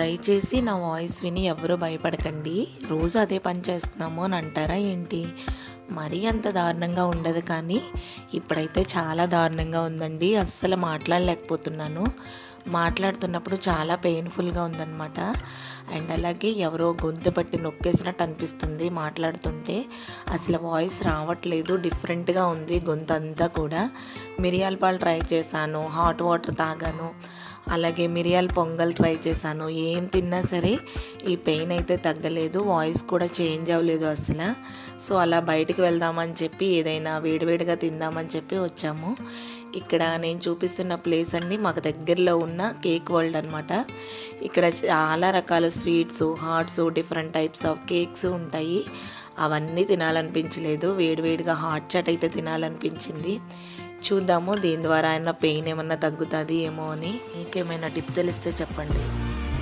దయచేసి నా వాయిస్ విని ఎవరూ భయపడకండి. రోజు అదే పని చేస్తున్నాము అని అంటారా ఏంటి? మరీ అంత దారుణంగా ఉండదు, కానీ ఇప్పుడైతే చాలా దారుణంగా ఉందండి. అస్సలు మాట్లాడలేకపోతున్నాను. మాట్లాడుతున్నప్పుడు చాలా పెయిన్ఫుల్గా ఉందన్నమాట. అండ్ అలాగే ఎవరో గొంతు పట్టి నొక్కేసినట్టు అనిపిస్తుంది మాట్లాడుతుంటే. అసలు వాయిస్ రావట్లేదు, డిఫరెంట్గా ఉంది గొంతు అంతా కూడా. మిరియాల పాలు ట్రై చేశాను, హాట్ వాటర్ తాగాను, అలాగే మిరియాల పొంగల్ ట్రై చేశాను. ఏం తిన్నా సరే ఈ పెయిన్ అయితే తగ్గలేదు, వాయిస్ కూడా చేంజ్ అవ్వలేదు అసలు. సో అలా బయటికి వెళ్దామని చెప్పి ఏదైనా వేడివేడిగా తిందామని చెప్పి వచ్చాము. ఇక్కడ నేను చూపిస్తున్న ప్లేస్ అండి మాకు దగ్గరలో ఉన్న కేక్ వరల్డ్ అనమాట. ఇక్కడ చాలా రకాల sweets, hots, different types of cakes ఉంటాయి. అవన్నీ తినాలనిపించలేదు, వేడివేడిగా హాట్ చాట్ అయితే తినాలనిపించింది. చూద్దాము దీని ద్వారా అయినా పెయిన్ ఏమన్నా తగ్గుతుంది ఏమో అని. మీకేమైనా టిప్ తెలిస్తే చెప్పండి.